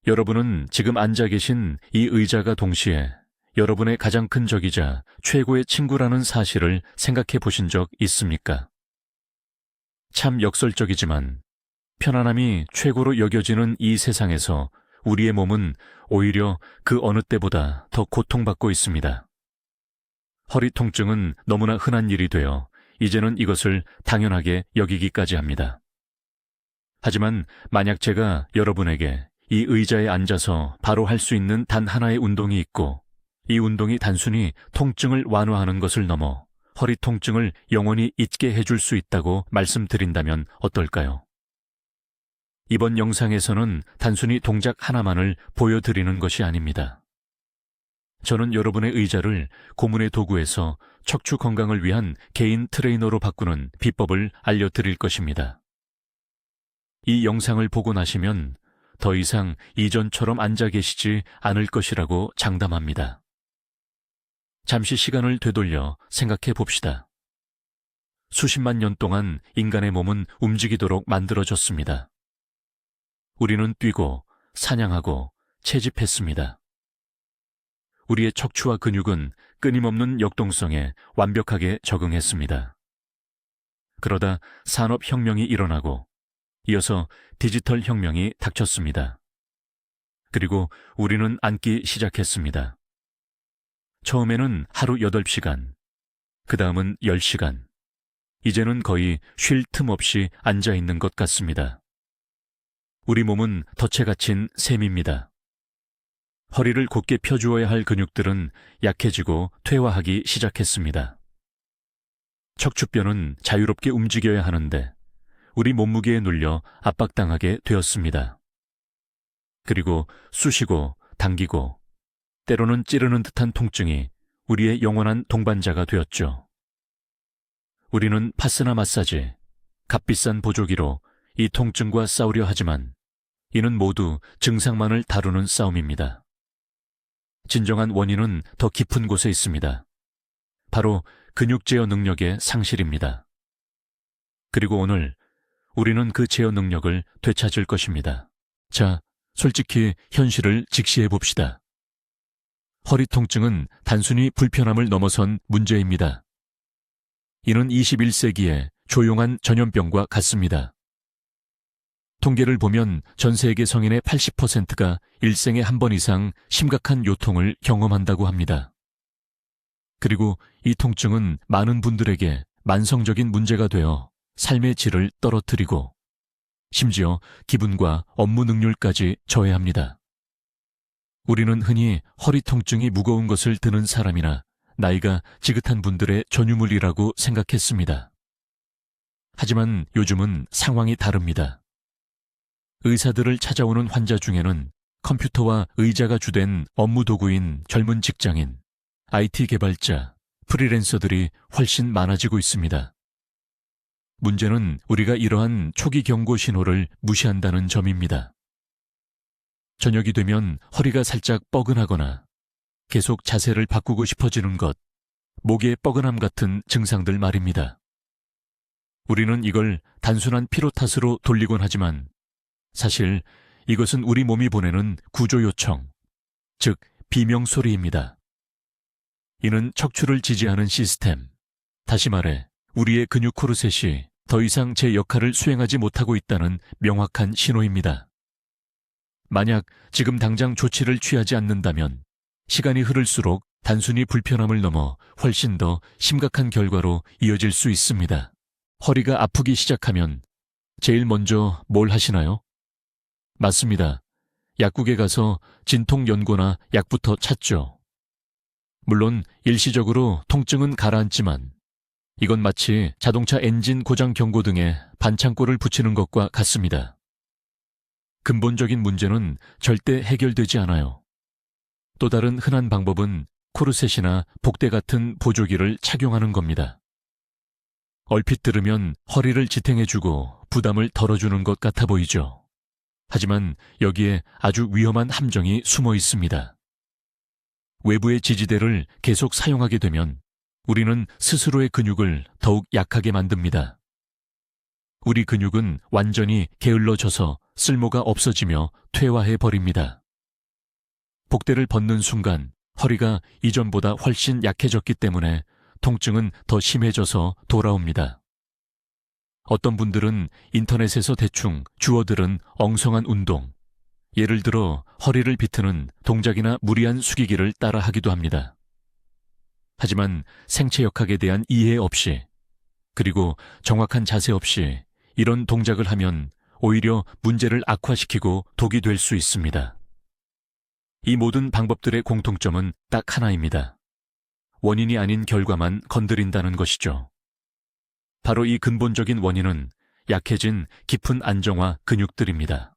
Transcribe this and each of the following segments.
여러분은 지금 앉아 계신 이 의자가 동시에 여러분의 가장 큰 적이자 최고의 친구라는 사실을 생각해 보신 적 있습니까? 참 역설적이지만 편안함이 최고로 여겨지는 이 세상에서 우리의 몸은 오히려 그 어느 때보다 더 고통받고 있습니다. 허리 통증은 너무나 흔한 일이 되어 이제는 이것을 당연하게 여기기까지 합니다. 하지만 만약 제가 여러분에게 이 의자에 앉아서 바로 할 수 있는 단 하나의 운동이 있고 이 운동이 단순히 통증을 완화하는 것을 넘어 허리 통증을 영원히 잊게 해줄 수 있다고 말씀드린다면 어떨까요? 이번 영상에서는 단순히 동작 하나만을 보여드리는 것이 아닙니다. 저는 여러분의 의자를 고문의 도구에서 척추 건강을 위한 개인 트레이너로 바꾸는 비법을 알려드릴 것입니다. 이 영상을 보고 나시면 더 이상 이전처럼 앉아 계시지 않을 것이라고 장담합니다. 잠시 시간을 되돌려 생각해 봅시다. 수십만 년 동안 인간의 몸은 움직이도록 만들어졌습니다. 우리는 뛰고 사냥하고 채집했습니다. 우리의 척추와 근육은 끊임없는 역동성에 완벽하게 적응했습니다. 그러다 산업혁명이 일어나고 이어서 디지털 혁명이 닥쳤습니다. 그리고 우리는 앉기 시작했습니다. 처음에는 하루 8시간, 그 다음은 10시간, 이제는 거의 쉴 틈 없이 앉아 있는 것 같습니다. 우리 몸은 덫에 갇힌 셈입니다. 허리를 곧게 펴주어야 할 근육들은 약해지고 퇴화하기 시작했습니다. 척추뼈는 자유롭게 움직여야 하는데 우리 몸무게에 눌려 압박당하게 되었습니다. 그리고 쑤시고 당기고 때로는 찌르는 듯한 통증이 우리의 영원한 동반자가 되었죠. 우리는 파스나 마사지, 값비싼 보조기로 이 통증과 싸우려 하지만 이는 모두 증상만을 다루는 싸움입니다. 진정한 원인은 더 깊은 곳에 있습니다. 바로 근육 제어 능력의 상실입니다. 그리고 오늘 우리는 그 제어 능력을 되찾을 것입니다. 자, 솔직히 현실을 직시해 봅시다. 허리 통증은 단순히 불편함을 넘어선 문제입니다. 이는 21세기의 조용한 전염병과 같습니다. 통계를 보면 전 세계 성인의 80%가 일생에 한 번 이상 심각한 요통을 경험한다고 합니다. 그리고 이 통증은 많은 분들에게 만성적인 문제가 되어 삶의 질을 떨어뜨리고 심지어 기분과 업무 능률까지 저해합니다. 우리는 흔히 허리 통증이 무거운 것을 드는 사람이나 나이가 지긋한 분들의 전유물이라고 생각했습니다. 하지만 요즘은 상황이 다릅니다. 의사들을 찾아오는 환자 중에는 컴퓨터와 의자가 주된 업무 도구인 젊은 직장인, IT 개발자, 프리랜서들이 훨씬 많아지고 있습니다. 문제는 우리가 이러한 초기 경고 신호를 무시한다는 점입니다. 저녁이 되면 허리가 살짝 뻐근하거나 계속 자세를 바꾸고 싶어지는 것, 목의 뻐근함 같은 증상들 말입니다. 우리는 이걸 단순한 피로 탓으로 돌리곤 하지만 사실 이것은 우리 몸이 보내는 구조 요청, 즉 비명소리입니다. 이는 척추를 지지하는 시스템, 다시 말해 우리의 근육 코르셋이 더 이상 제 역할을 수행하지 못하고 있다는 명확한 신호입니다. 만약 지금 당장 조치를 취하지 않는다면 시간이 흐를수록 단순히 불편함을 넘어 훨씬 더 심각한 결과로 이어질 수 있습니다. 허리가 아프기 시작하면 제일 먼저 뭘 하시나요? 맞습니다. 약국에 가서 진통 연고나 약부터 찾죠. 물론 일시적으로 통증은 가라앉지만 이건 마치 자동차 엔진 고장 경고 등에 반창고를 붙이는 것과 같습니다. 근본적인 문제는 절대 해결되지 않아요. 또 다른 흔한 방법은 코르셋이나 복대 같은 보조기를 착용하는 겁니다. 얼핏 들으면 허리를 지탱해주고 부담을 덜어주는 것 같아 보이죠. 하지만 여기에 아주 위험한 함정이 숨어 있습니다. 외부의 지지대를 계속 사용하게 되면 우리는 스스로의 근육을 더욱 약하게 만듭니다. 우리 근육은 완전히 게을러져서 쓸모가 없어지며 퇴화해 버립니다. 복대를 벗는 순간 허리가 이전보다 훨씬 약해졌기 때문에 통증은 더 심해져서 돌아옵니다. 어떤 분들은 인터넷에서 대충 주워들은 엉성한 운동, 예를 들어 허리를 비트는 동작이나 무리한 숙이기를 따라 하기도 합니다. 하지만 생체역학에 대한 이해 없이, 그리고 정확한 자세 없이 이런 동작을 하면 오히려 문제를 악화시키고 독이 될 수 있습니다. 이 모든 방법들의 공통점은 딱 하나입니다. 원인이 아닌 결과만 건드린다는 것이죠. 바로 이 근본적인 원인은 약해진 깊은 안정화 근육들입니다.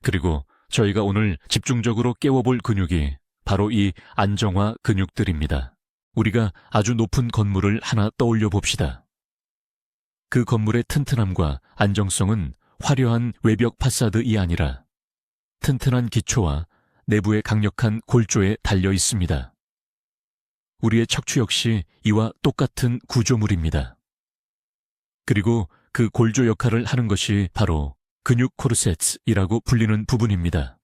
그리고 저희가 오늘 집중적으로 깨워볼 근육이 바로 이 안정화 근육들입니다. 우리가 아주 높은 건물을 하나 떠올려 봅시다. 그 건물의 튼튼함과 안정성은 화려한 외벽 파사드이 아니라 튼튼한 기초와 내부의 강력한 골조에 달려 있습니다. 우리의 척추 역시 이와 똑같은 구조물입니다. 그리고 그 골조 역할을 하는 것이 바로 근육 코르셋이라고 불리는 부분입니다.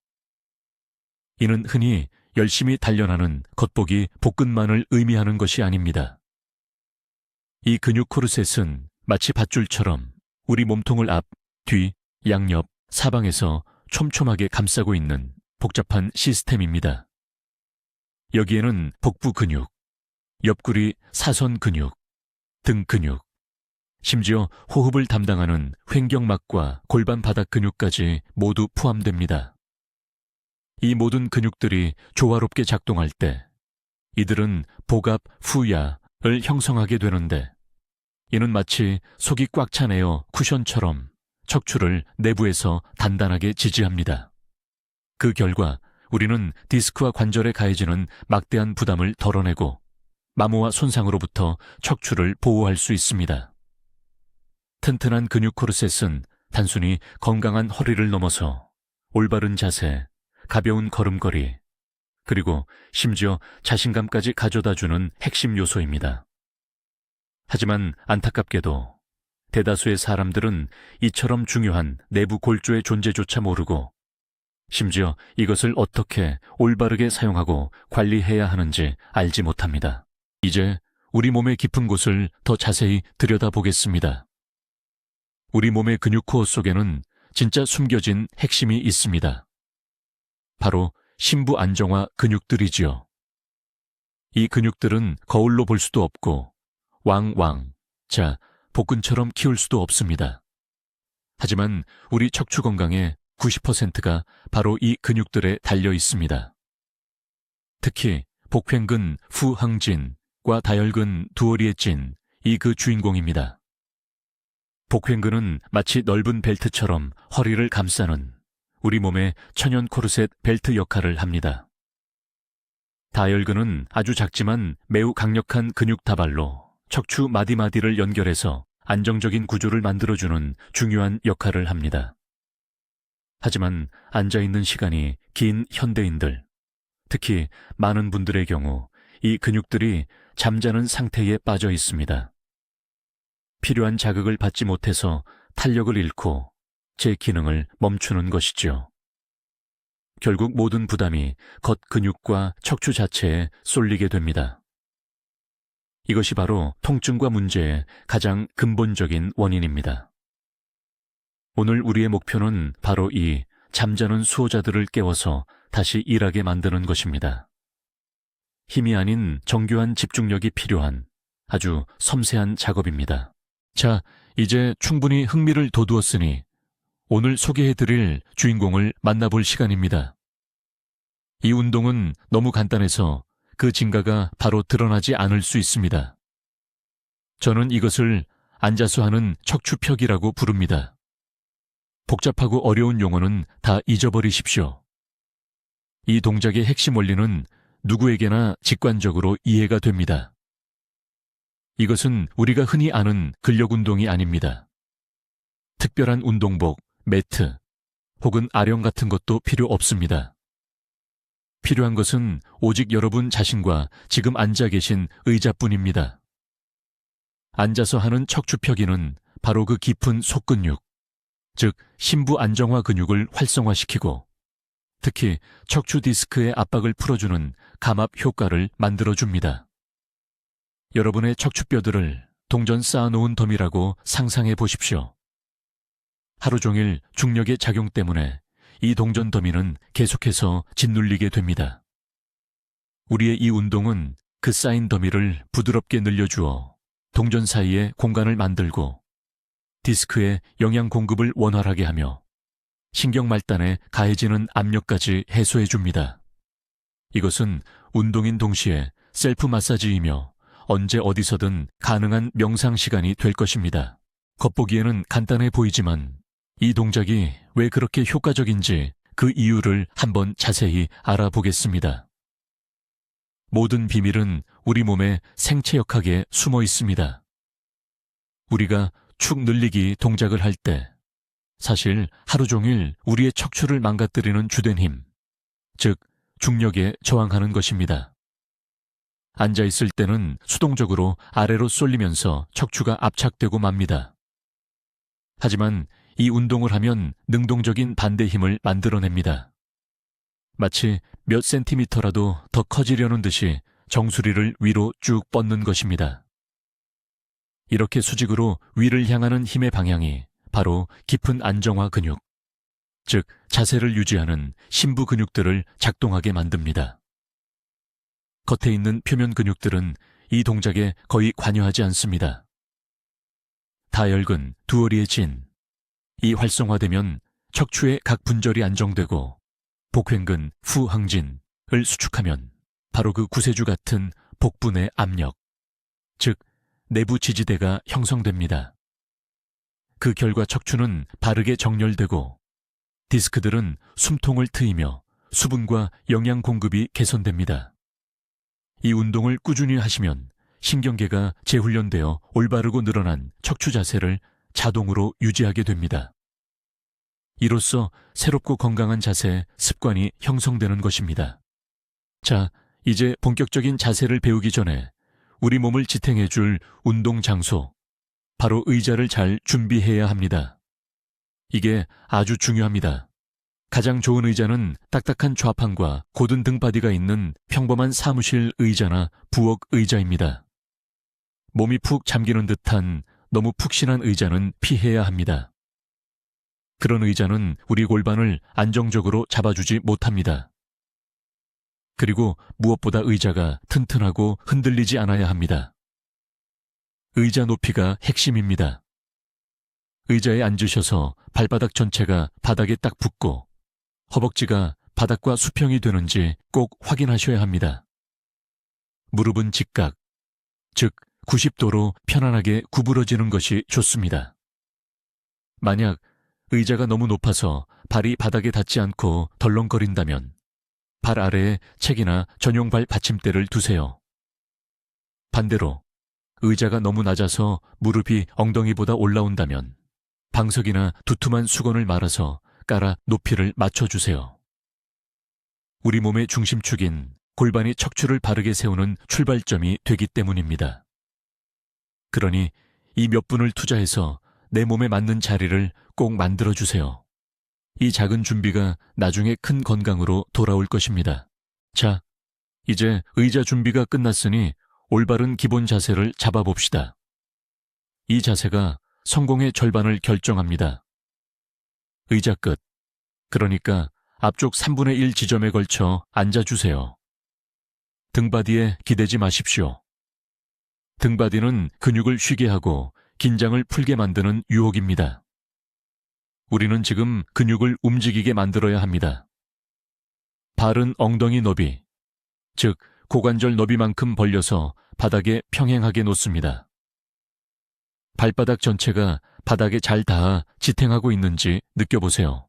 이는 흔히 열심히 단련하는 겉보기 복근만을 의미하는 것이 아닙니다. 이 근육 코르셋은 마치 밧줄처럼 우리 몸통을 앞, 뒤, 양옆, 사방에서 촘촘하게 감싸고 있는 복잡한 시스템입니다. 여기에는 복부 근육, 옆구리 사선 근육, 등 근육, 심지어 호흡을 담당하는 횡격막과 골반 바닥 근육까지 모두 포함됩니다. 이 모든 근육들이 조화롭게 작동할 때 이들은 복압 후야를 형성하게 되는데, 이는 마치 속이 꽉 찬 에어 쿠션처럼 척추를 내부에서 단단하게 지지합니다. 그 결과 우리는 디스크와 관절에 가해지는 막대한 부담을 덜어내고 마모와 손상으로부터 척추를 보호할 수 있습니다. 튼튼한 근육 코르셋은 단순히 건강한 허리를 넘어서 올바른 자세, 가벼운 걸음걸이, 그리고 심지어 자신감까지 가져다주는 핵심 요소입니다. 하지만 안타깝게도 대다수의 사람들은 이처럼 중요한 내부 골조의 존재조차 모르고, 심지어 이것을 어떻게 올바르게 사용하고 관리해야 하는지 알지 못합니다. 이제 우리 몸의 깊은 곳을 더 자세히 들여다보겠습니다. 우리 몸의 근육 코어 속에는 진짜 숨겨진 핵심이 있습니다. 바로 심부 안정화 근육들이지요. 이 근육들은 거울로 볼 수도 없고 자, 복근처럼 키울 수도 없습니다. 하지만 우리 척추 건강의 90%가 바로 이 근육들에 달려 있습니다. 특히 복횡근 후항진과 다혈근 두어리의 진, 이 그 주인공입니다. 복횡근은 마치 넓은 벨트처럼 허리를 감싸는 우리 몸의 천연 코르셋 벨트 역할을 합니다. 다혈근은 아주 작지만 매우 강력한 근육 다발로 척추 마디마디를 연결해서 안정적인 구조를 만들어주는 중요한 역할을 합니다. 하지만 앉아있는 시간이 긴 현대인들, 특히 많은 분들의 경우 이 근육들이 잠자는 상태에 빠져 있습니다. 필요한 자극을 받지 못해서 탄력을 잃고 제 기능을 멈추는 것이죠. 결국 모든 부담이 겉 근육과 척추 자체에 쏠리게 됩니다. 이것이 바로 통증과 문제의 가장 근본적인 원인입니다. 오늘 우리의 목표는 바로 이 잠자는 수호자들을 깨워서 다시 일하게 만드는 것입니다. 힘이 아닌 정교한 집중력이 필요한 아주 섬세한 작업입니다. 자, 이제 충분히 흥미를 돋우었으니 오늘 소개해드릴 주인공을 만나볼 시간입니다. 이 운동은 너무 간단해서 그 진가가 바로 드러나지 않을 수 있습니다. 저는 이것을 앉아서 하는 척추펴기라고 부릅니다. 복잡하고 어려운 용어는 다 잊어버리십시오. 이 동작의 핵심 원리는 누구에게나 직관적으로 이해가 됩니다. 이것은 우리가 흔히 아는 근력 운동이 아닙니다. 특별한 운동복, 매트, 혹은 아령 같은 것도 필요 없습니다. 필요한 것은 오직 여러분 자신과 지금 앉아 계신 의자뿐입니다. 앉아서 하는 척추펴기는 바로 그 깊은 속근육, 즉 심부 안정화 근육을 활성화시키고 특히 척추 디스크의 압박을 풀어주는 감압 효과를 만들어줍니다. 여러분의 척추뼈들을 동전 쌓아놓은 덤이라고 상상해 보십시오. 하루 종일 중력의 작용 때문에 이 동전 더미는 계속해서 짓눌리게 됩니다. 우리의 이 운동은 그 쌓인 더미를 부드럽게 늘려주어 동전 사이에 공간을 만들고 디스크에 영양 공급을 원활하게 하며 신경 말단에 가해지는 압력까지 해소해 줍니다. 이것은 운동인 동시에 셀프 마사지이며 언제 어디서든 가능한 명상 시간이 될 것입니다. 겉보기에는 간단해 보이지만 이 동작이 왜 그렇게 효과적인지 그 이유를 한번 자세히 알아보겠습니다. 모든 비밀은 우리 몸의 생체역학에 숨어 있습니다. 우리가 축 늘리기 동작을 할 때 사실 하루 종일 우리의 척추를 망가뜨리는 주된 힘, 즉 중력에 저항하는 것입니다. 앉아있을 때는 수동적으로 아래로 쏠리면서 척추가 압착되고 맙니다. 하지만 이 운동을 하면 능동적인 반대 힘을 만들어냅니다. 마치 몇 센티미터라도 더 커지려는 듯이 정수리를 위로 쭉 뻗는 것입니다. 이렇게 수직으로 위를 향하는 힘의 방향이 바로 깊은 안정화 근육, 즉 자세를 유지하는 심부 근육들을 작동하게 만듭니다. 겉에 있는 표면 근육들은 이 동작에 거의 관여하지 않습니다. 다혈근, 두어리의 진, 이 활성화되면 척추의 각 분절이 안정되고 복횡근, 후항진을 수축하면 바로 그 구세주 같은 복부 내 압력, 즉 내부 지지대가 형성됩니다. 그 결과 척추는 바르게 정렬되고 디스크들은 숨통을 트이며 수분과 영양 공급이 개선됩니다. 이 운동을 꾸준히 하시면 신경계가 재훈련되어 올바르고 늘어난 척추 자세를 자동으로 유지하게 됩니다. 이로써 새롭고 건강한 자세 습관이 형성되는 것입니다. 자, 이제 본격적인 자세를 배우기 전에 우리 몸을 지탱해 줄 운동 장소, 바로 의자를 잘 준비해야 합니다. 이게 아주 중요합니다. 가장 좋은 의자는 딱딱한 좌판과 곧은 등바디가 있는 평범한 사무실 의자나 부엌 의자입니다. 몸이 푹 잠기는 듯한 너무 푹신한 의자는 피해야 합니다. 그런 의자는 우리 골반을 안정적으로 잡아주지 못합니다. 그리고 무엇보다 의자가 튼튼하고 흔들리지 않아야 합니다. 의자 높이가 핵심입니다. 의자에 앉으셔서 발바닥 전체가 바닥에 딱 붙고 허벅지가 바닥과 수평이 되는지 꼭 확인하셔야 합니다. 무릎은 직각, 즉 90도로 편안하게 구부러지는 것이 좋습니다. 만약 의자가 너무 높아서 발이 바닥에 닿지 않고 덜렁거린다면 발 아래에 책이나 전용 발 받침대를 두세요. 반대로 의자가 너무 낮아서 무릎이 엉덩이보다 올라온다면 방석이나 두툼한 수건을 말아서 깔아 높이를 맞춰주세요. 우리 몸의 중심축인 골반이 척추를 바르게 세우는 출발점이 되기 때문입니다. 그러니 이 몇 분을 투자해서 내 몸에 맞는 자리를 꼭 만들어주세요. 이 작은 준비가 나중에 큰 건강으로 돌아올 것입니다. 자, 이제 의자 준비가 끝났으니 올바른 기본 자세를 잡아봅시다. 이 자세가 성공의 절반을 결정합니다. 의자 끝, 그러니까 앞쪽 3분의 1 지점에 걸쳐 앉아주세요. 등바디에 기대지 마십시오. 등바디는 근육을 쉬게 하고 긴장을 풀게 만드는 유혹입니다. 우리는 지금 근육을 움직이게 만들어야 합니다. 발은 엉덩이 너비, 즉 고관절 너비만큼 벌려서 바닥에 평행하게 놓습니다. 발바닥 전체가 바닥에 잘 닿아 지탱하고 있는지 느껴보세요.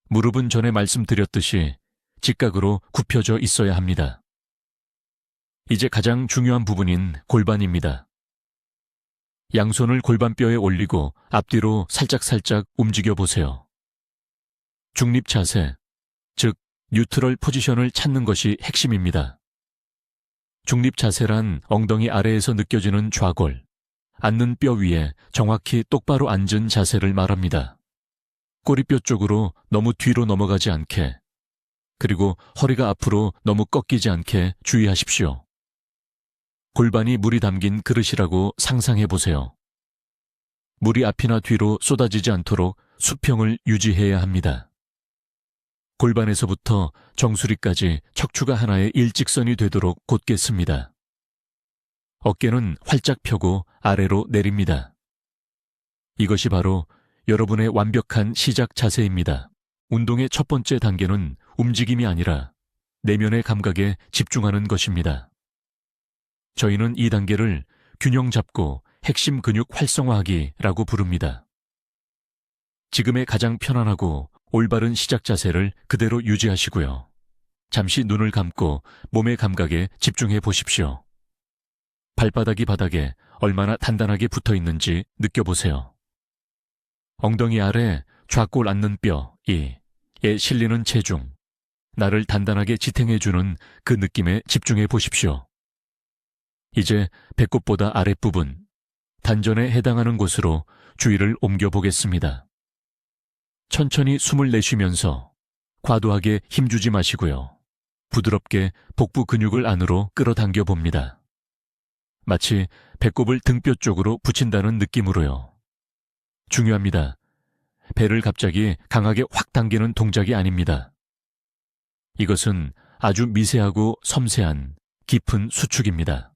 무릎은 전에 말씀드렸듯이 직각으로 굽혀져 있어야 합니다. 이제 가장 중요한 부분인 골반입니다. 양손을 골반뼈에 올리고 앞뒤로 살짝살짝 움직여 보세요. 중립 자세, 즉 뉴트럴 포지션을 찾는 것이 핵심입니다. 중립 자세란 엉덩이 아래에서 느껴지는 좌골, 앉는 뼈 위에 정확히 똑바로 앉은 자세를 말합니다. 꼬리뼈 쪽으로 너무 뒤로 넘어가지 않게, 그리고 허리가 앞으로 너무 꺾이지 않게 주의하십시오. 골반이 물이 담긴 그릇이라고 상상해 보세요. 물이 앞이나 뒤로 쏟아지지 않도록 수평을 유지해야 합니다. 골반에서부터 정수리까지 척추가 하나의 일직선이 되도록 곧게 씁니다. 어깨는 활짝 펴고 아래로 내립니다. 이것이 바로 여러분의 완벽한 시작 자세입니다. 운동의 첫 번째 단계는 움직임이 아니라 내면의 감각에 집중하는 것입니다. 저희는 이 단계를 균형 잡고 핵심 근육 활성화하기라고 부릅니다. 지금의 가장 편안하고 올바른 시작 자세를 그대로 유지하시고요. 잠시 눈을 감고 몸의 감각에 집중해 보십시오. 발바닥이 바닥에 얼마나 단단하게 붙어 있는지 느껴보세요. 엉덩이 아래 좌골 앉는 뼈에 실리는 체중, 나를 단단하게 지탱해주는 그 느낌에 집중해 보십시오. 이제 배꼽보다 아랫부분, 단전에 해당하는 곳으로 주의를 옮겨보겠습니다. 천천히 숨을 내쉬면서 과도하게 힘주지 마시고요. 부드럽게 복부 근육을 안으로 끌어당겨 봅니다. 마치 배꼽을 등뼈 쪽으로 붙인다는 느낌으로요. 중요합니다. 배를 갑자기 강하게 확 당기는 동작이 아닙니다. 이것은 아주 미세하고 섬세한 깊은 수축입니다.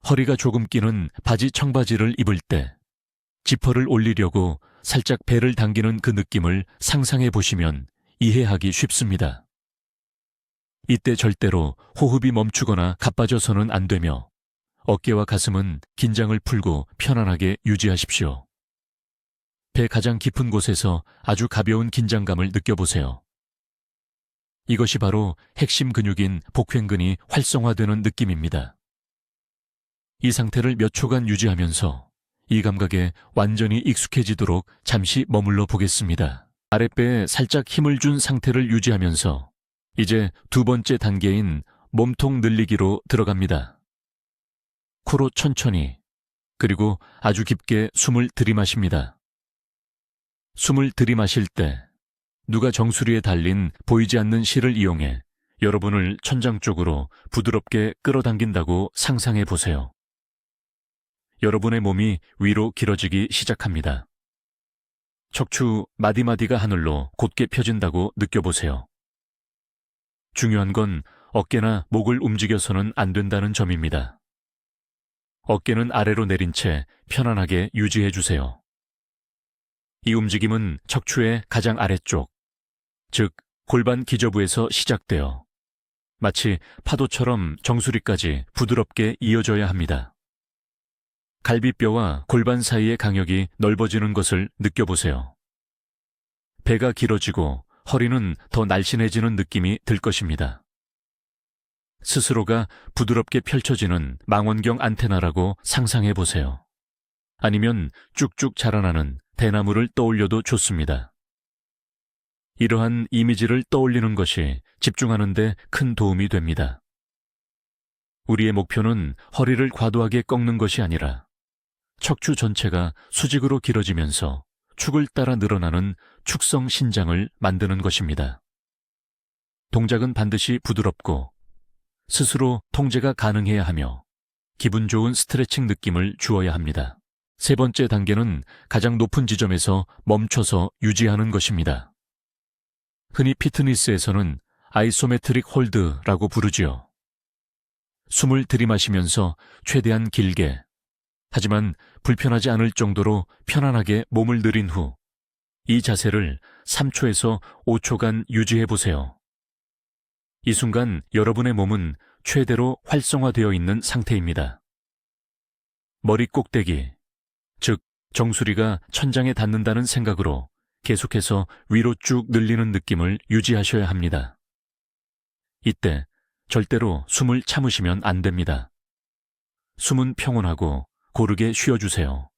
허리가 조금 끼는 바지 청바지를 입을 때 지퍼를 올리려고 살짝 배를 당기는 그 느낌을 상상해 보시면 이해하기 쉽습니다. 이때 절대로 호흡이 멈추거나 가빠져서는 안 되며 어깨와 가슴은 긴장을 풀고 편안하게 유지하십시오. 배 가장 깊은 곳에서 아주 가벼운 긴장감을 느껴보세요. 이것이 바로 핵심 근육인 복횡근이 활성화되는 느낌입니다. 이 상태를 몇 초간 유지하면서 이 감각에 완전히 익숙해지도록 잠시 머물러 보겠습니다. 아랫배에 살짝 힘을 준 상태를 유지하면서 이제 두 번째 단계인 몸통 늘리기로 들어갑니다. 코로 천천히, 그리고 아주 깊게 숨을 들이마십니다. 숨을 들이마실 때 누가 정수리에 달린 보이지 않는 실을 이용해 여러분을 천장 쪽으로 부드럽게 끌어당긴다고 상상해 보세요. 여러분의 몸이 위로 길어지기 시작합니다. 척추 마디마디가 하늘로 곧게 펴진다고 느껴보세요. 중요한 건 어깨나 목을 움직여서는 안 된다는 점입니다. 어깨는 아래로 내린 채 편안하게 유지해 주세요. 이 움직임은 척추의 가장 아래쪽, 즉 골반 기저부에서 시작되어 마치 파도처럼 정수리까지 부드럽게 이어져야 합니다. 갈비뼈와 골반 사이의 강역이 넓어지는 것을 느껴보세요. 배가 길어지고 허리는 더 날씬해지는 느낌이 들 것입니다. 스스로가 부드럽게 펼쳐지는 망원경 안테나라고 상상해 보세요. 아니면 쭉쭉 자라나는 대나무를 떠올려도 좋습니다. 이러한 이미지를 떠올리는 것이 집중하는 데 큰 도움이 됩니다. 우리의 목표는 허리를 과도하게 꺾는 것이 아니라 척추 전체가 수직으로 길어지면서 축을 따라 늘어나는 축성 신장을 만드는 것입니다. 동작은 반드시 부드럽고 스스로 통제가 가능해야 하며 기분 좋은 스트레칭 느낌을 주어야 합니다. 세 번째 단계는 가장 높은 지점에서 멈춰서 유지하는 것입니다. 흔히 피트니스에서는 아이소메트릭 홀드라고 부르지요. 숨을 들이마시면서 최대한 길게, 하지만 불편하지 않을 정도로 편안하게 몸을 들인 후 이 자세를 3초에서 5초간 유지해 보세요. 이 순간 여러분의 몸은 최대로 활성화되어 있는 상태입니다. 머리 꼭대기, 즉 정수리가 천장에 닿는다는 생각으로 계속해서 위로 쭉 늘리는 느낌을 유지하셔야 합니다. 이때 절대로 숨을 참으시면 안 됩니다. 숨은 평온하고 고르게 쉬어주세요.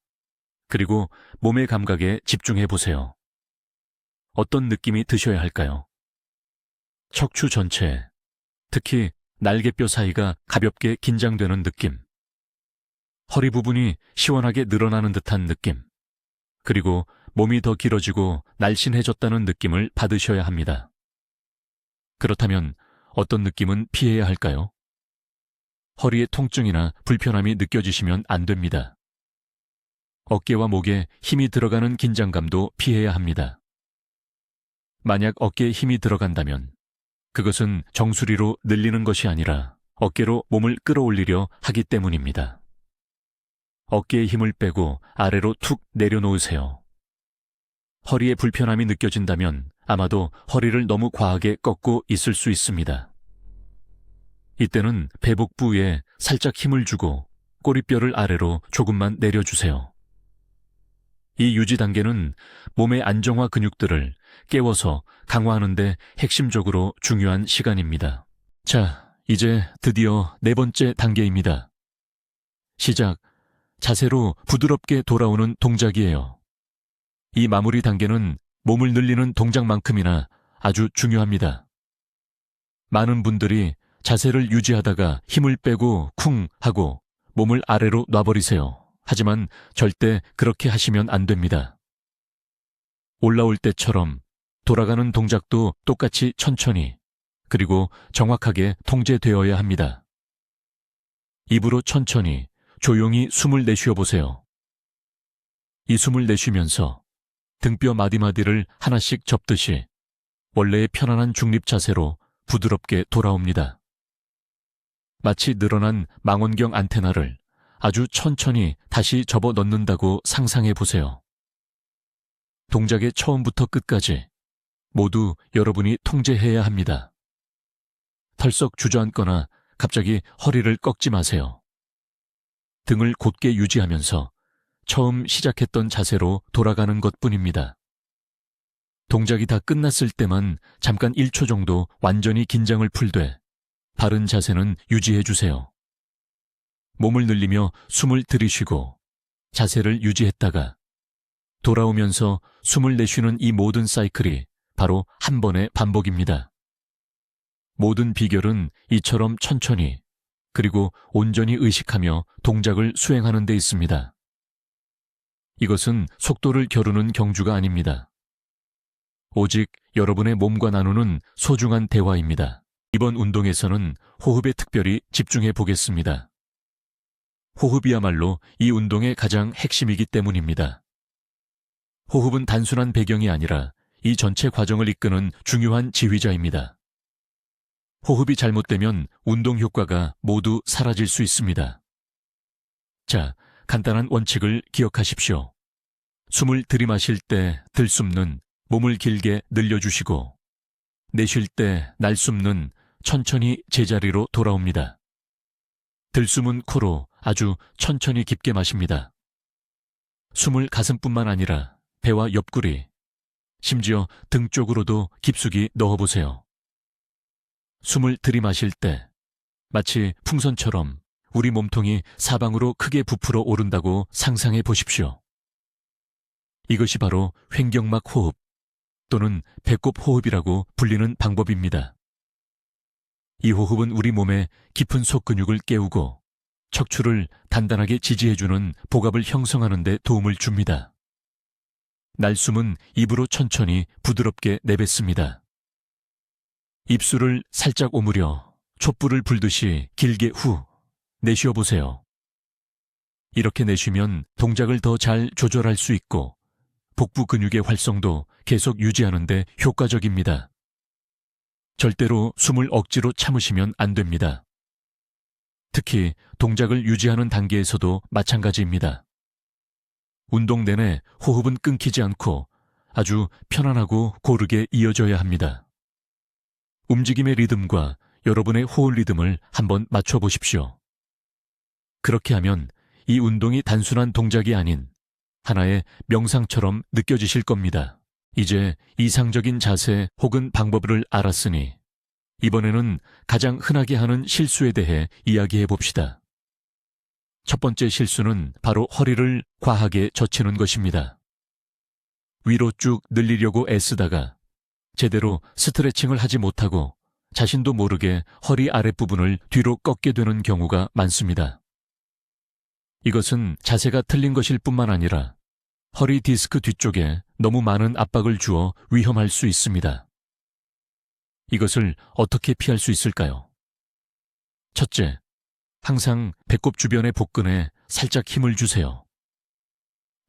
그리고 몸의 감각에 집중해 보세요. 어떤 느낌이 드셔야 할까요? 척추 전체, 특히 날개뼈 사이가 가볍게 긴장되는 느낌. 허리 부분이 시원하게 늘어나는 듯한 느낌, 그리고 몸이 더 길어지고 날씬해졌다는 느낌을 받으셔야 합니다. 그렇다면 어떤 느낌은 피해야 할까요? 허리에 통증이나 불편함이 느껴지시면 안 됩니다. 어깨와 목에 힘이 들어가는 긴장감도 피해야 합니다. 만약 어깨에 힘이 들어간다면 그것은 정수리로 늘리는 것이 아니라 어깨로 몸을 끌어올리려 하기 때문입니다. 어깨에 힘을 빼고 아래로 툭 내려놓으세요. 허리에 불편함이 느껴진다면 아마도 허리를 너무 과하게 꺾고 있을 수 있습니다. 이때는 배복부에 살짝 힘을 주고 꼬리뼈를 아래로 조금만 내려주세요. 이 유지 단계는 몸의 안정화 근육들을 깨워서 강화하는 데 핵심적으로 중요한 시간입니다. 자, 이제 드디어 4번째 단계입니다. 시작. 자세로 부드럽게 돌아오는 동작이에요. 이 마무리 단계는 몸을 늘리는 동작만큼이나 아주 중요합니다. 많은 분들이 자세를 유지하다가 힘을 빼고 쿵 하고 몸을 아래로 놔버리세요. 하지만 절대 그렇게 하시면 안 됩니다. 올라올 때처럼 돌아가는 동작도 똑같이 천천히 그리고 정확하게 통제되어야 합니다. 입으로 천천히 조용히 숨을 내쉬어 보세요. 이 숨을 내쉬면서 등뼈 마디마디를 하나씩 접듯이 원래의 편안한 중립 자세로 부드럽게 돌아옵니다. 마치 늘어난 망원경 안테나를 아주 천천히 다시 접어 넣는다고 상상해 보세요. 동작의 처음부터 끝까지 모두 여러분이 통제해야 합니다. 털썩 주저앉거나 갑자기 허리를 꺾지 마세요. 등을 곧게 유지하면서 처음 시작했던 자세로 돌아가는 것뿐입니다. 동작이 다 끝났을 때만 잠깐 1초 정도 완전히 긴장을 풀되 바른 자세는 유지해 주세요. 몸을 늘리며 숨을 들이쉬고 자세를 유지했다가 돌아오면서 숨을 내쉬는 이 모든 사이클이 바로 한 번의 반복입니다. 모든 비결은 이처럼 천천히 그리고 온전히 의식하며 동작을 수행하는 데 있습니다. 이것은 속도를 겨루는 경주가 아닙니다. 오직 여러분의 몸과 나누는 소중한 대화입니다. 이번 운동에서는 호흡에 특별히 집중해 보겠습니다. 호흡이야말로 이 운동의 가장 핵심이기 때문입니다. 호흡은 단순한 배경이 아니라 이 전체 과정을 이끄는 중요한 지휘자입니다. 호흡이 잘못되면 운동 효과가 모두 사라질 수 있습니다. 자, 간단한 원칙을 기억하십시오. 숨을 들이마실 때 들숨는 몸을 길게 늘려주시고 내쉴 때 날숨는 천천히 제자리로 돌아옵니다. 들숨은 코로 아주 천천히 깊게 마십니다. 숨을 가슴뿐만 아니라 배와 옆구리, 심지어 등 쪽으로도 깊숙이 넣어보세요. 숨을 들이마실 때 마치 풍선처럼 우리 몸통이 사방으로 크게 부풀어 오른다고 상상해 보십시오. 이것이 바로 횡격막 호흡 또는 배꼽 호흡이라고 불리는 방법입니다. 이 호흡은 우리 몸의 깊은 속근육을 깨우고 척추를 단단하게 지지해주는 복압을 형성하는 데 도움을 줍니다. 날숨은 입으로 천천히 부드럽게 내뱉습니다. 입술을 살짝 오므려 촛불을 불듯이 길게 후 내쉬어 보세요. 이렇게 내쉬면 동작을 더 잘 조절할 수 있고 복부 근육의 활성도 계속 유지하는 데 효과적입니다. 절대로 숨을 억지로 참으시면 안 됩니다. 특히 동작을 유지하는 단계에서도 마찬가지입니다. 운동 내내 호흡은 끊기지 않고 아주 편안하고 고르게 이어져야 합니다. 움직임의 리듬과 여러분의 호흡 리듬을 한번 맞춰보십시오. 그렇게 하면 이 운동이 단순한 동작이 아닌 하나의 명상처럼 느껴지실 겁니다. 이제 이상적인 자세 혹은 방법을 알았으니 이번에는 가장 흔하게 하는 실수에 대해 이야기해 봅시다. 첫 번째 실수는 바로 허리를 과하게 젖히는 것입니다. 위로 쭉 늘리려고 애쓰다가 제대로 스트레칭을 하지 못하고 자신도 모르게 허리 아랫부분을 뒤로 꺾게 되는 경우가 많습니다. 이것은 자세가 틀린 것일 뿐만 아니라 허리 디스크 뒤쪽에 너무 많은 압박을 주어 위험할 수 있습니다. 이것을 어떻게 피할 수 있을까요? 첫째, 항상 배꼽 주변의 복근에 살짝 힘을 주세요.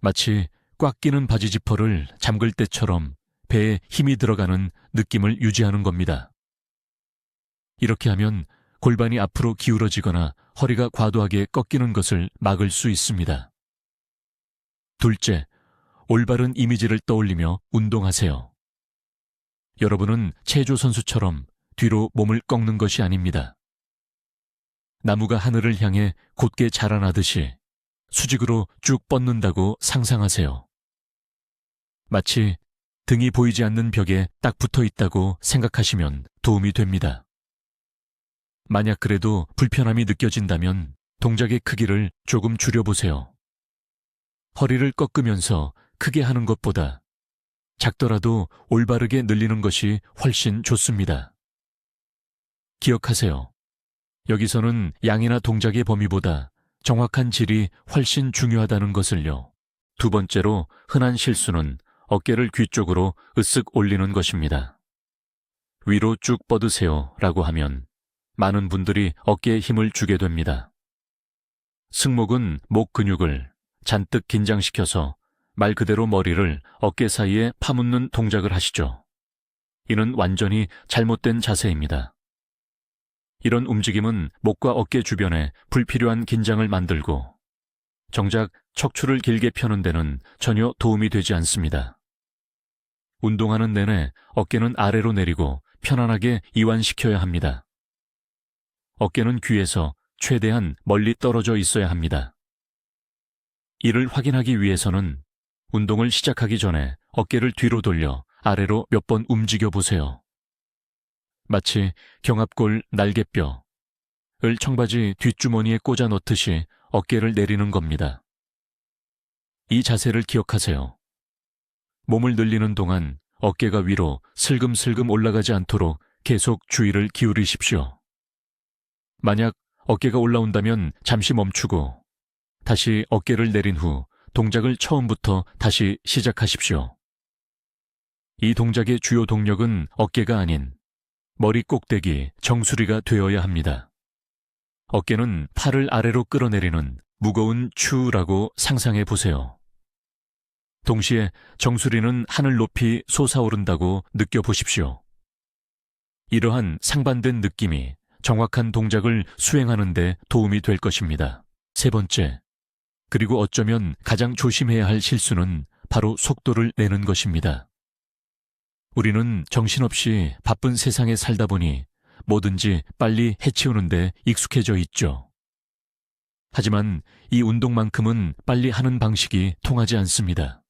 마치 꽉 끼는 바지 지퍼를 잠글 때처럼 배에 힘이 들어가는 느낌을 유지하는 겁니다. 이렇게 하면 골반이 앞으로 기울어지거나 허리가 과도하게 꺾이는 것을 막을 수 있습니다. 둘째, 올바른 이미지를 떠올리며 운동하세요. 여러분은 체조 선수처럼 뒤로 몸을 꺾는 것이 아닙니다. 나무가 하늘을 향해 곧게 자라나듯이 수직으로 쭉 뻗는다고 상상하세요. 마치 등이 보이지 않는 벽에 딱 붙어 있다고 생각하시면 도움이 됩니다. 만약 그래도 불편함이 느껴진다면 동작의 크기를 조금 줄여보세요. 허리를 꺾으면서 크게 하는 것보다 작더라도 올바르게 늘리는 것이 훨씬 좋습니다. 기억하세요. 여기서는 양이나 동작의 범위보다 정확한 질이 훨씬 중요하다는 것을요. 두 번째로 흔한 실수는 어깨를 귀 쪽으로 으쓱 올리는 것입니다. 위로 쭉 뻗으세요 라고 하면 많은 분들이 어깨에 힘을 주게 됩니다. 승목은 목 근육을 잔뜩 긴장시켜서 말 그대로 머리를 어깨 사이에 파묻는 동작을 하시죠. 이는 완전히 잘못된 자세입니다. 이런 움직임은 목과 어깨 주변에 불필요한 긴장을 만들고 정작 척추를 길게 펴는 데는 전혀 도움이 되지 않습니다. 운동하는 내내 어깨는 아래로 내리고 편안하게 이완시켜야 합니다. 어깨는 귀에서 최대한 멀리 떨어져 있어야 합니다. 이를 확인하기 위해서는 운동을 시작하기 전에 어깨를 뒤로 돌려 아래로 몇 번 움직여 보세요. 마치 경합골 날개뼈를 청바지 뒷주머니에 꽂아 넣듯이 어깨를 내리는 겁니다. 이 자세를 기억하세요. 몸을 늘리는 동안 어깨가 위로 슬금슬금 올라가지 않도록 계속 주의를 기울이십시오. 만약 어깨가 올라온다면 잠시 멈추고 다시 어깨를 내린 후 동작을 처음부터 다시 시작하십시오. 이 동작의 주요 동력은 어깨가 아닌 머리 꼭대기, 정수리가 되어야 합니다. 어깨는 팔을 아래로 끌어내리는 무거운 추라고 상상해 보세요. 동시에 정수리는 하늘 높이 솟아오른다고 느껴보십시오. 이러한 상반된 느낌이 정확한 동작을 수행하는 데 도움이 될 것입니다. 세 번째, 그리고 어쩌면 가장 조심해야 할 실수는 바로 속도를 내는 것입니다. 우리는 정신없이 바쁜 세상에 살다 보니 뭐든지 빨리 해치우는데 익숙해져 있죠. 하지만 이 운동만큼은 빨리 하는 방식이 통하지 않습니다.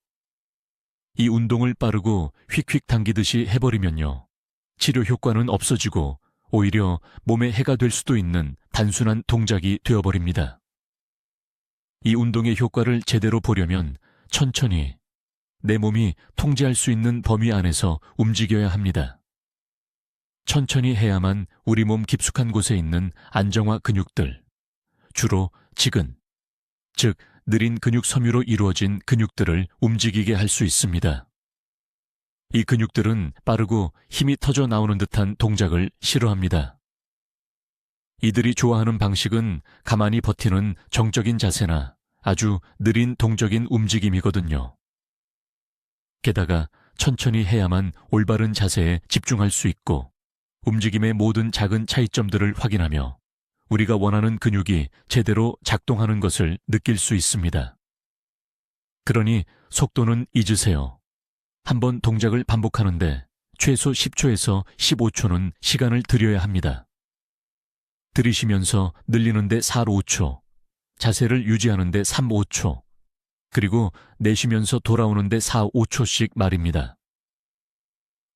이 운동을 빠르고 휙휙 당기듯이 해버리면요, 치료 효과는 없어지고 오히려 몸에 해가 될 수도 있는 단순한 동작이 되어버립니다. 이 운동의 효과를 제대로 보려면 천천히 내 몸이 통제할 수 있는 범위 안에서 움직여야 합니다. 천천히 해야만 우리 몸 깊숙한 곳에 있는 안정화 근육들, 주로 지근, 즉 느린 근육 섬유로 이루어진 근육들을 움직이게 할 수 있습니다. 이 근육들은 빠르고 힘이 터져 나오는 듯한 동작을 싫어합니다. 이들이 좋아하는 방식은 가만히 버티는 정적인 자세나 아주 느린 동적인 움직임이거든요. 게다가 천천히 해야만 올바른 자세에 집중할 수 있고 움직임의 모든 작은 차이점들을 확인하며 우리가 원하는 근육이 제대로 작동하는 것을 느낄 수 있습니다. 그러니 속도는 잊으세요. 한번 동작을 반복하는데 최소 10초에서 15초는 시간을 들여야 합니다. 들이쉬면서 늘리는데 4-5초, 자세를 유지하는데 3-5초, 그리고 내쉬면서 돌아오는데 4-5초씩 말입니다.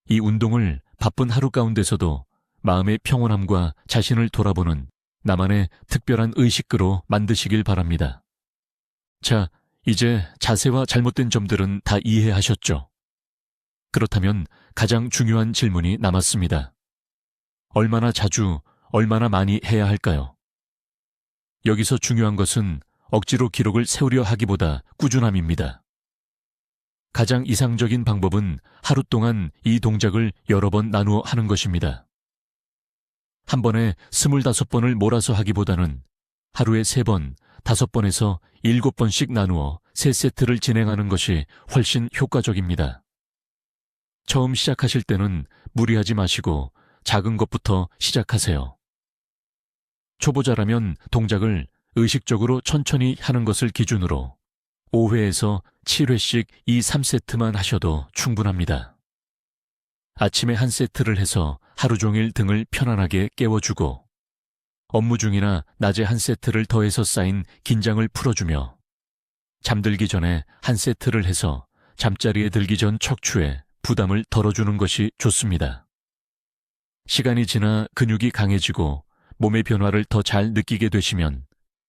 이 운동을 바쁜 하루 가운데서도 마음의 평온함과 자신을 돌아보는 나만의 특별한 의식으로 만드시길 바랍니다. 자, 이제 자세와 잘못된 점들은 다 이해하셨죠? 그렇다면 가장 중요한 질문이 남았습니다. 얼마나 자주, 얼마나 많이 해야 할까요? 여기서 중요한 것은 억지로 기록을 세우려 하기보다 꾸준함입니다. 가장 이상적인 방법은 하루 동안 이 동작을 여러 번 나누어 하는 것입니다. 한 번에 25번을 몰아서 하기보다는 하루에 3번, 5번에서 7번씩 나누어 3세트를 진행하는 것이 훨씬 효과적입니다. 처음 시작하실 때는 무리하지 마시고 작은 것부터 시작하세요. 초보자라면 동작을 의식적으로 천천히 하는 것을 기준으로 5회에서 7회씩 이 3세트만 하셔도 충분합니다. 아침에 한 세트를 해서 하루 종일 등을 편안하게 깨워주고 업무 중이나 낮에 한 세트를 더해서 쌓인 긴장을 풀어주며 잠들기 전에 한 세트를 해서 잠자리에 들기 전 척추에 부담을 덜어주는 것이 좋습니다. 시간이 지나 근육이 강해지고 몸의 변화를 더 잘 느끼게 되시면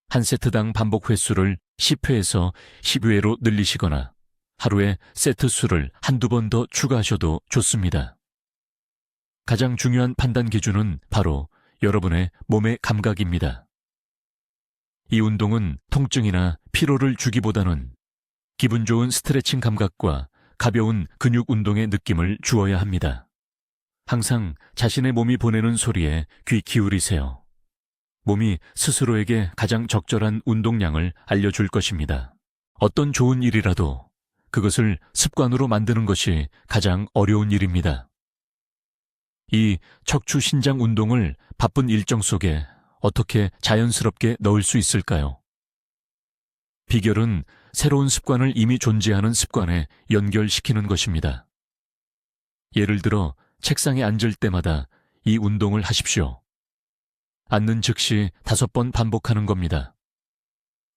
한 세트당 반복 횟수를 10회에서 12회로 늘리시거나 하루에 세트 수를 한두 번 더 추가하셔도 좋습니다. 가장 중요한 판단 기준은 바로 여러분의 몸의 감각입니다. 이 운동은 통증이나 피로를 주기보다는 기분 좋은 스트레칭 감각과 가벼운 근육 운동의 느낌을 주어야 합니다. 항상 자신의 몸이 보내는 소리에 귀 기울이세요. 몸이 스스로에게 가장 적절한 운동량을 알려줄 것입니다. 어떤 좋은 일이라도 그것을 습관으로 만드는 것이 가장 어려운 일입니다. 이 척추 신장 운동을 바쁜 일정 속에 어떻게 자연스럽게 넣을 수 있을까요? 비결은 새로운 습관을 이미 존재하는 습관에 연결시키는 것입니다. 예를 들어 책상에 앉을 때마다 이 운동을 하십시오. 앉는 즉시 5번 반복하는 겁니다.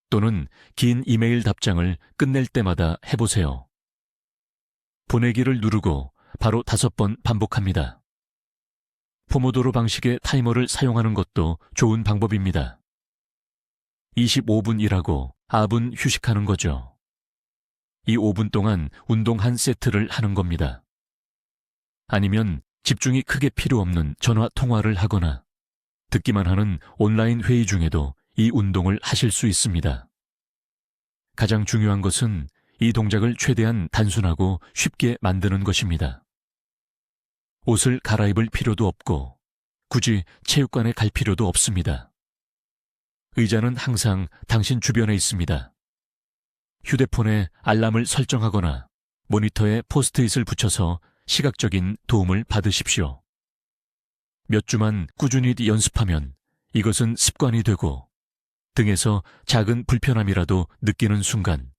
또는 긴 이메일 답장을 끝낼 때마다 해보세요. 보내기를 누르고 바로 5번 반복합니다. 포모도로 방식의 타이머를 사용하는 것도 좋은 방법입니다. 25분 일하고 4분 휴식하는 거죠. 이 5분 동안 운동 한 세트를 하는 겁니다. 아니면 집중이 크게 필요 없는 전화 통화를 하거나 듣기만 하는 온라인 회의 중에도 이 운동을 하실 수 있습니다. 가장 중요한 것은 이 동작을 최대한 단순하고 쉽게 만드는 것입니다. 옷을 갈아입을 필요도 없고 굳이 체육관에 갈 필요도 없습니다. 의자는 항상 당신 주변에 있습니다. 휴대폰에 알람을 설정하거나 모니터에 포스트잇을 붙여서 시각적인 도움을 받으십시오. 몇 주만 꾸준히 연습하면 이것은 습관이 되고 등에서 작은 불편함이라도 느끼는 순간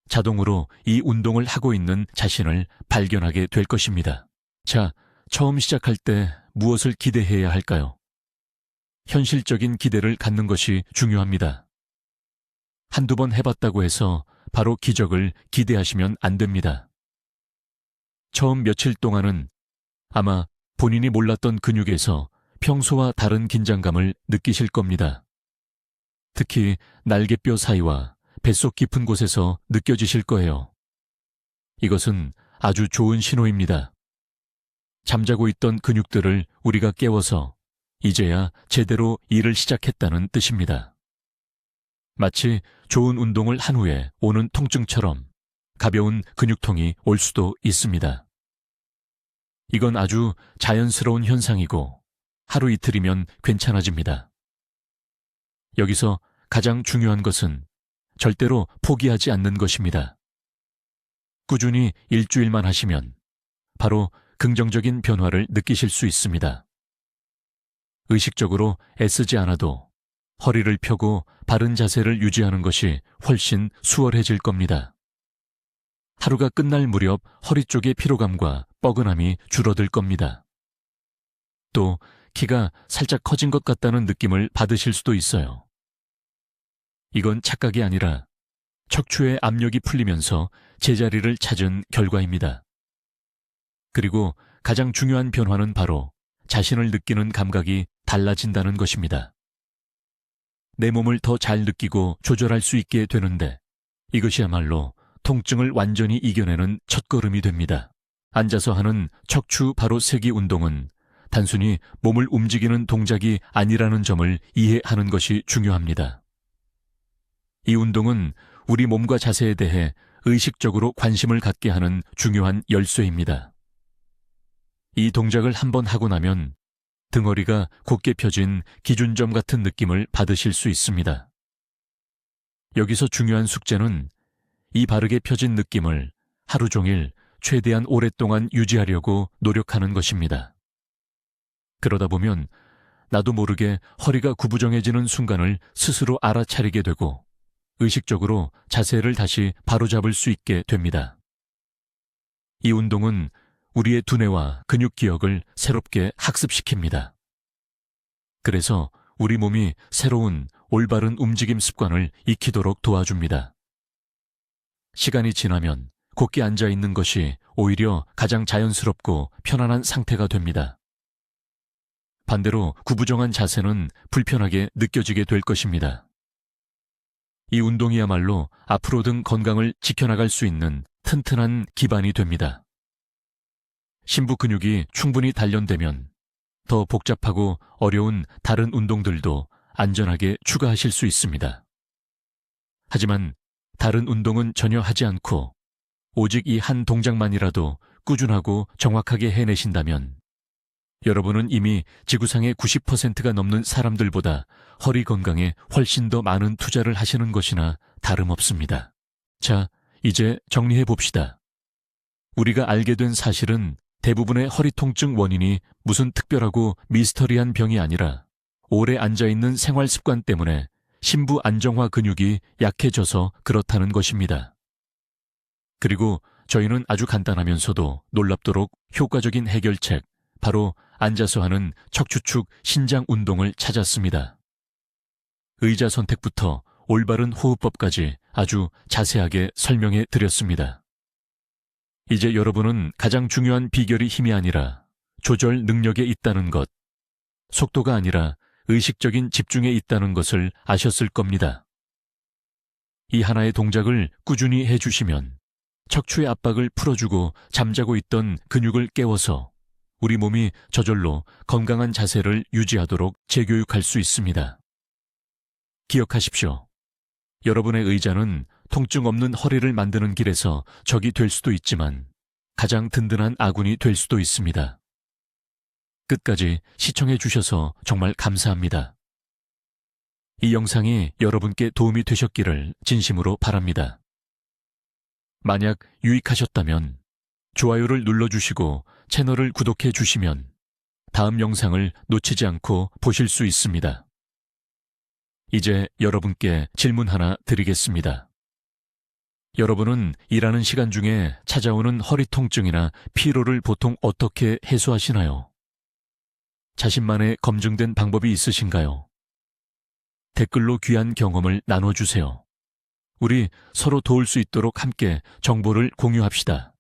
자동으로 이 운동을 하고 있는 자신을 발견하게 될 것입니다. 자, 처음 시작할 때 무엇을 기대해야 할까요? 현실적인 기대를 갖는 것이 중요합니다. 한두 번 해봤다고 해서 바로 기적을 기대하시면 안 됩니다. 처음 며칠 동안은 아마 본인이 몰랐던 근육에서 평소와 다른 긴장감을 느끼실 겁니다. 특히 날개뼈 사이와 뱃속 깊은 곳에서 느껴지실 거예요. 이것은 아주 좋은 신호입니다. 잠자고 있던 근육들을 우리가 깨워서 이제야 제대로 일을 시작했다는 뜻입니다. 마치 좋은 운동을 한 후에 오는 통증처럼 가벼운 근육통이 올 수도 있습니다. 이건 아주 자연스러운 현상이고 하루 이틀이면 괜찮아집니다. 여기서 가장 중요한 것은 절대로 포기하지 않는 것입니다. 꾸준히 일주일만 하시면 바로 긍정적인 변화를 느끼실 수 있습니다. 의식적으로 애쓰지 않아도 허리를 펴고 바른 자세를 유지하는 것이 훨씬 수월해질 겁니다. 하루가 끝날 무렵 허리 쪽의 피로감과 뻐근함이 줄어들 겁니다. 또 키가 살짝 커진 것 같다는 느낌을 받으실 수도 있어요. 이건 착각이 아니라 척추의 압력이 풀리면서 제자리를 찾은 결과입니다. 그리고 가장 중요한 변화는 바로 자신을 느끼는 감각이 달라진다는 것입니다. 내 몸을 더 잘 느끼고 조절할 수 있게 되는데 이것이야말로 통증을 완전히 이겨내는 첫걸음이 됩니다. 앉아서 하는 척추 바로 세기 운동은 단순히 몸을 움직이는 동작이 아니라는 점을 이해하는 것이 중요합니다. 이 운동은 우리 몸과 자세에 대해 의식적으로 관심을 갖게 하는 중요한 열쇠입니다. 이 동작을 한번 하고 나면 등허리가 곧게 펴진 기준점 같은 느낌을 받으실 수 있습니다. 여기서 중요한 숙제는 이 바르게 펴진 느낌을 하루 종일 최대한 오랫동안 유지하려고 노력하는 것입니다. 그러다 보면 나도 모르게 허리가 구부정해지는 순간을 스스로 알아차리게 되고 의식적으로 자세를 다시 바로잡을 수 있게 됩니다. 이 운동은 우리의 두뇌와 근육 기억을 새롭게 학습시킵니다. 그래서 우리 몸이 새로운 올바른 움직임 습관을 익히도록 도와줍니다. 시간이 지나면 곧게 앉아 있는 것이 오히려 가장 자연스럽고 편안한 상태가 됩니다. 반대로 구부정한 자세는 불편하게 느껴지게 될 것입니다. 이 운동이야말로 앞으로든 건강을 지켜나갈 수 있는 튼튼한 기반이 됩니다. 심부 근육이 충분히 단련되면 더 복잡하고 어려운 다른 운동들도 안전하게 추가하실 수 있습니다. 하지만 다른 운동은 전혀 하지 않고 오직 이 한 동작만이라도 꾸준하고 정확하게 해내신다면 여러분은 이미 지구상의 90%가 넘는 사람들보다 허리 건강에 훨씬 더 많은 투자를 하시는 것이나 다름없습니다. 자, 이제 정리해 봅시다. 우리가 알게 된 사실은 대부분의 허리 통증 원인이 무슨 특별하고 미스터리한 병이 아니라 오래 앉아있는 생활 습관 때문에 심부 안정화 근육이 약해져서 그렇다는 것입니다. 그리고 저희는 아주 간단하면서도 놀랍도록 효과적인 해결책, 바로 앉아서 하는 척추축 신장 운동을 찾았습니다. 의자 선택부터 올바른 호흡법까지 아주 자세하게 설명해 드렸습니다. 이제 여러분은 가장 중요한 비결이 힘이 아니라 조절 능력에 있다는 것, 속도가 아니라 의식적인 집중에 있다는 것을 아셨을 겁니다. 이 하나의 동작을 꾸준히 해주시면 척추의 압박을 풀어주고 잠자고 있던 근육을 깨워서 우리 몸이 저절로 건강한 자세를 유지하도록 재교육할 수 있습니다. 기억하십시오. 여러분의 의자는 통증 없는 허리를 만드는 길에서 적이 될 수도 있지만 가장 든든한 아군이 될 수도 있습니다. 끝까지 시청해 주셔서 정말 감사합니다. 이 영상이 여러분께 도움이 되셨기를 진심으로 바랍니다. 만약 유익하셨다면 좋아요를 눌러주시고 채널을 구독해 주시면 다음 영상을 놓치지 않고 보실 수 있습니다. 이제 여러분께 질문 하나 드리겠습니다. 여러분은 일하는 시간 중에 찾아오는 허리 통증이나 피로를 보통 어떻게 해소하시나요? 자신만의 검증된 방법이 있으신가요? 댓글로 귀한 경험을 나눠주세요. 우리 서로 도울 수 있도록 함께 정보를 공유합시다.